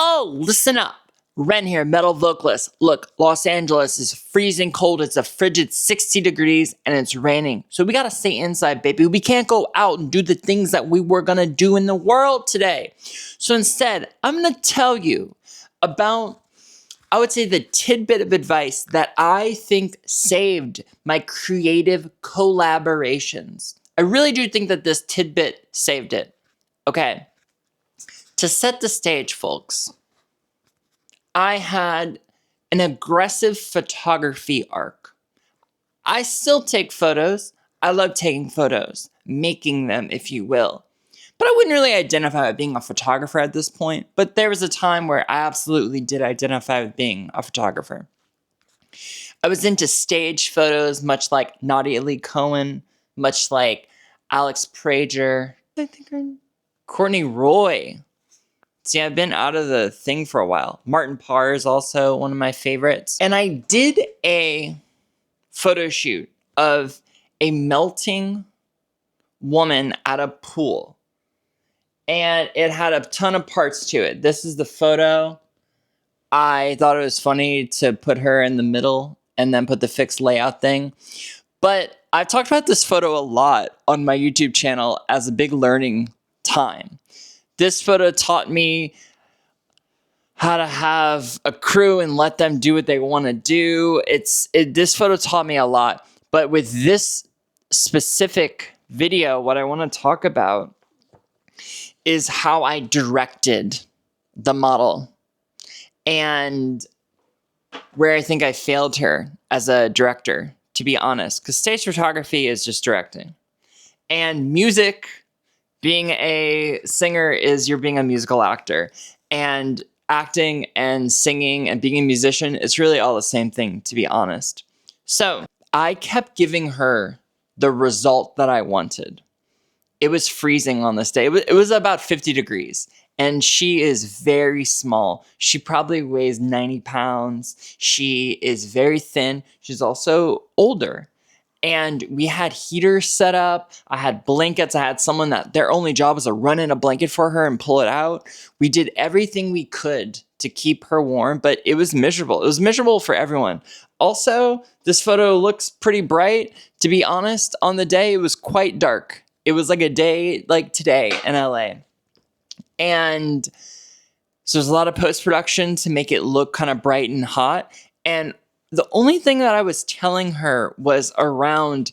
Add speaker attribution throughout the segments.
Speaker 1: Whoa, listen up. Ren here, metal vocalist. Look, Los Angeles is freezing cold. It's a frigid 60 degrees and it's raining. So we gotta stay inside, baby. We can't go out and do the things that we were gonna do in the world today. So instead, I'm gonna tell you about, I would say, the tidbit of advice that I think saved my creative collaborations. I really do think that this tidbit saved it. Okay. To set the stage, folks, I had an aggressive photography arc. I still take photos. I love taking photos, making them, if you will. But I wouldn't really identify with being a photographer at this point. But there was a time where I absolutely did identify with being a photographer. I was into stage photos, much like Nadia Lee Cohen, much like Alex Prager, Courtney Roy. See, I've been out of the thing for a while. Martin Parr is also one of my favorites. And I did a photo shoot of a melting woman at a pool. And it had a ton of parts to it. This is the photo. I thought it was funny to put her in the middle and then put the fixed layout thing. But I've talked about this photo a lot on my YouTube channel as a big learning time. This photo taught me how to have a crew and let them do what they want to do. This photo taught me a lot. But with this specific video, what I want to talk about is how I directed the model and where I think I failed her as a director, to be honest. Because stage photography is just directing. And music, being a singer, is you're being a musical actor. And acting and singing and being a musician, it's really all the same thing, to be honest. So I kept giving her the result that I wanted. It was freezing on this day. It was about 50 degrees. And she is very small. She probably weighs 90 pounds. She is very thin. She's also older. And we had heaters set up. I had blankets. I had someone that their only job was to run in a blanket for her and pull it out. We did everything we could to keep her warm, but it was miserable. It was miserable for everyone. Also, this photo looks pretty bright. To be honest, on the day, it was quite dark. It was like a day like today in LA. And so there's a lot of post-production to make it look kind of bright and hot. And the only thing that I was telling her was around,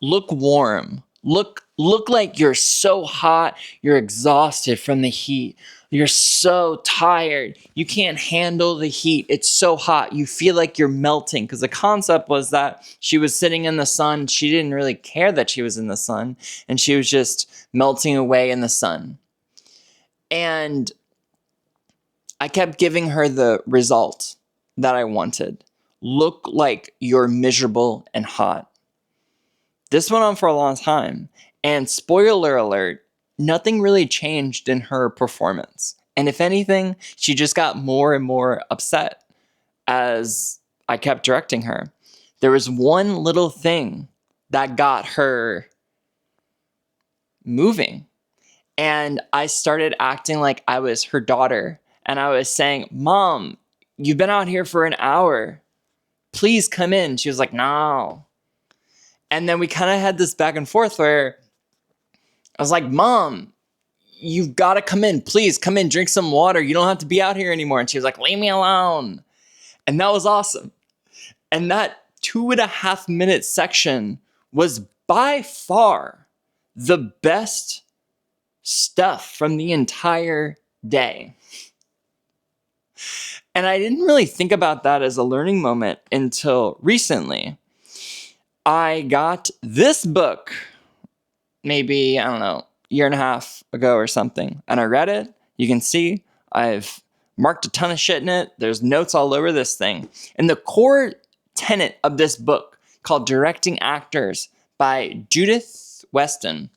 Speaker 1: look warm. Look like you're so hot, you're exhausted from the heat. You're so tired. You can't handle the heat. It's so hot. You feel like you're melting. Because the concept was that she was sitting in the sun. She didn't really care that she was in the sun. And she was just melting away in the sun. And I kept giving her the result that I wanted. Look like you're miserable and hot. This went on for a long time. And spoiler alert, nothing really changed in her performance. And if anything, she just got more and more upset as I kept directing her. There was one little thing that got her moving. And I started acting like I was her daughter. And I was saying, Mom, you've been out here for an hour. Please come in. She was like, no. And then we kind of had this back and forth where I was like, Mom, you've got to come in. Please come in, drink some water. You don't have to be out here anymore. And she was like, leave me alone. And that was awesome. And that 2.5 minute section was by far the best stuff from the entire day. And I didn't really think about that as a learning moment until recently. I got this book maybe, I don't know, year and a half ago or something. And I read it. You can see I've marked a ton of shit in it. There's notes all over this thing. And the core tenet of this book, called Directing Actors by Judith Weston,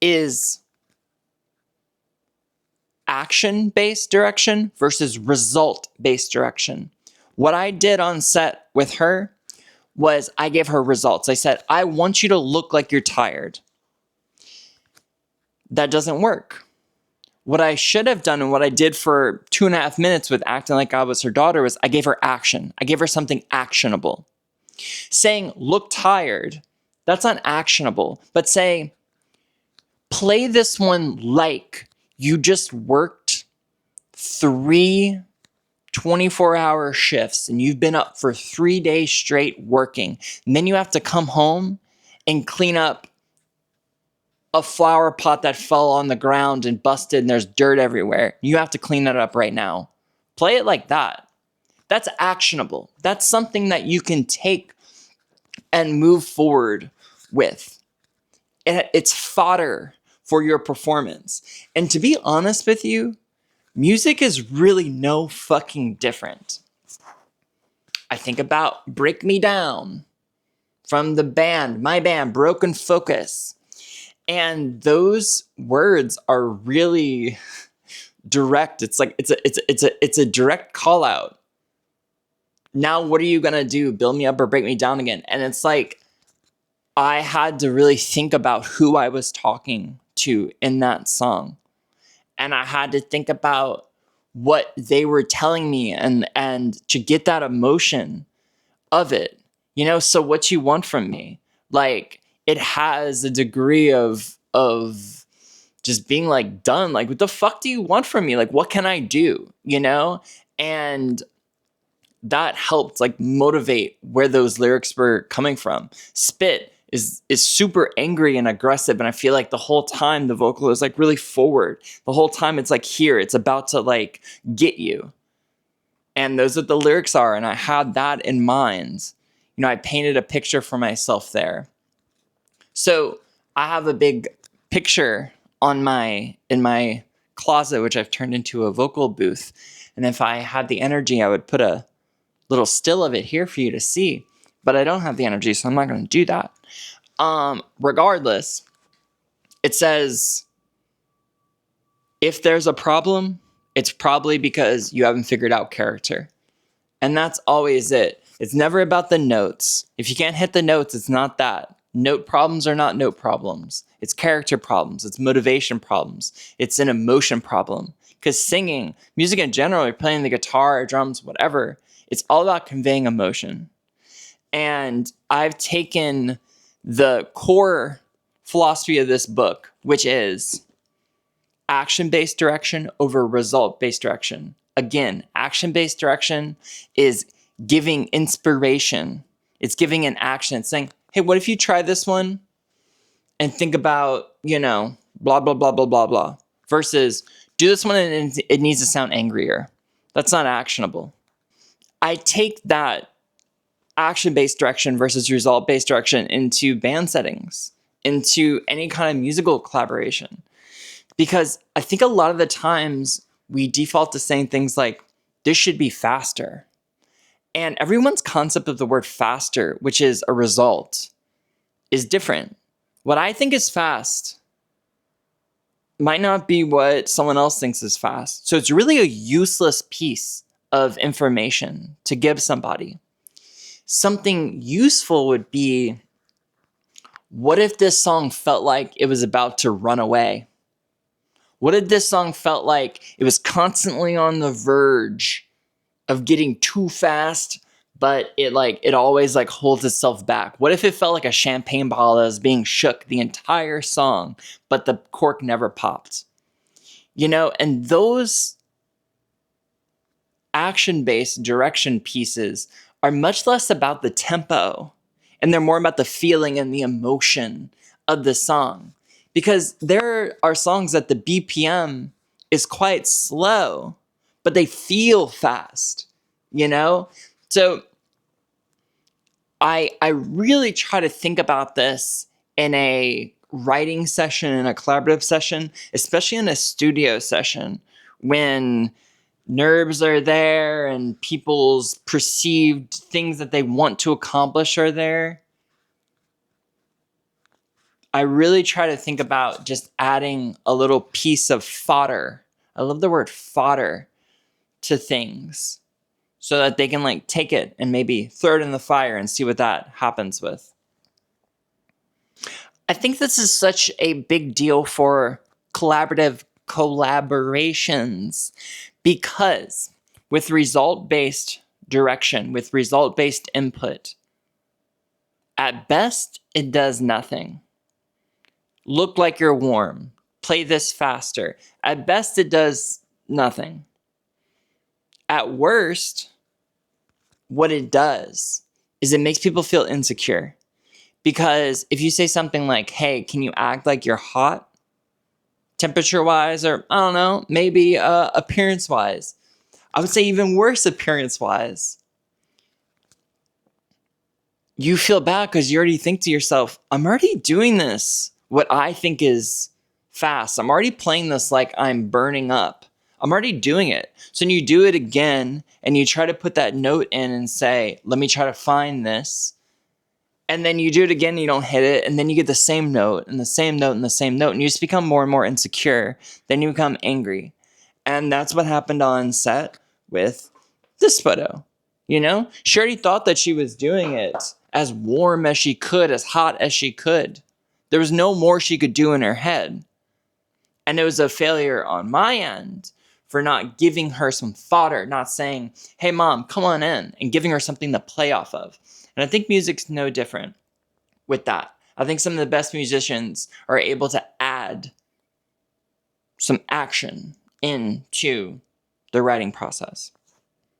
Speaker 1: is action-based direction versus result-based direction. What I did on set with her was I gave her results. I said, I want you to look like you're tired. That doesn't work. What I should have done and what I did for 2.5 minutes with acting like I was her daughter was I gave her action. I gave her something actionable. Saying, look tired, that's not actionable. But say, play this one like you just worked 3 24-hour shifts and you've been up for 3 days straight working. And then you have to come home and clean up a flower pot that fell on the ground and busted and there's dirt everywhere. You have to clean that up right now. Play it like that. That's actionable. That's something that you can take and move forward with. It's fodder for your performance. And to be honest with you, music is really no fucking different. I think about Break Me Down from my band, Broken Focus. And those words are really direct. It's like it's a direct call out. Now what are you gonna do? Build me up or break me down again? And it's like I had to really think about who I was talking to in that song. And I had to think about what they were telling me and to get that emotion of it. So what you want from me? Like, it has a degree of just being like done. Like, what the fuck do you want from me? Like, what can I do? And that helped like motivate where those lyrics were coming from. Spit is super angry and aggressive, and I feel like the whole time the vocal is like really forward. The whole time it's like here, it's about to like get you. And those are the lyrics are, and I had that in mind. I painted a picture for myself there. So I have a big picture in my closet, which I've turned into a vocal booth. And if I had the energy, I would put a little still of it here for you to see. But I don't have the energy, so I'm not going to do that. Regardless, it says, if there's a problem, it's probably because you haven't figured out character. And that's always it. It's never about the notes. If you can't hit the notes, it's not that. Note problems are not note problems. It's character problems. It's motivation problems. It's an emotion problem. Because singing, music in general, you're playing the guitar, drums, whatever, it's all about conveying emotion. And I've taken the core philosophy of this book, which is action-based direction over result-based direction. Again, action-based direction is giving inspiration. It's giving an action. It's saying, hey, what if you try this one and think about, blah, blah, blah, blah, blah, blah, versus do this one and it needs to sound angrier. That's not actionable. I take that action-based direction versus result-based direction into band settings, into any kind of musical collaboration. Because I think a lot of the times we default to saying things like, this should be faster. And everyone's concept of the word faster, which is a result, is different. What I think is fast might not be what someone else thinks is fast. So it's really a useless piece of information to give somebody. Something useful would be, what if this song felt like it was about to run away? What if this song felt like it was constantly on the verge of getting too fast, but it always like holds itself back? What if it felt like a champagne bottle that was being shook the entire song, but the cork never popped? And those action-based direction pieces are much less about the tempo, and they're more about the feeling and the emotion of the song. Because there are songs that the BPM is quite slow, but they feel fast, So I really try to think about this in a writing session, in a collaborative session, especially in a studio session, when nerves are there and people's perceived things that they want to accomplish are there. I really try to think about just adding a little piece of fodder. I love the word fodder to things so that they can take it and maybe throw it in the fire and see what that happens with. I think this is such a big deal for collaborative collaborations. Because with result-based direction, with result-based input, at best, it does nothing. Look like you're warm. Play this faster. At best, it does nothing. At worst, what it does is it makes people feel insecure. Because if you say something like, hey, can you act like you're hot? Temperature-wise, or I don't know, maybe appearance-wise. I would say even worse appearance-wise. You feel bad because you already think to yourself, I'm already doing this, what I think is fast. I'm already playing this like I'm burning up. I'm already doing it. So when you do it again and you try to put that note in and say, let me try to find this. And then you do it again and you don't hit it. And then you get the same note and the same note and the same note. And you just become more and more insecure. Then you become angry. And that's what happened on set with this photo. You know, she already thought that she was doing it as warm as she could, as hot as she could. There was no more she could do in her head. And it was a failure on my end for not giving her some fodder, not saying, hey, mom, come on in, and giving her something to play off of. And I think music's no different with that. I think some of the best musicians are able to add some action into the writing process.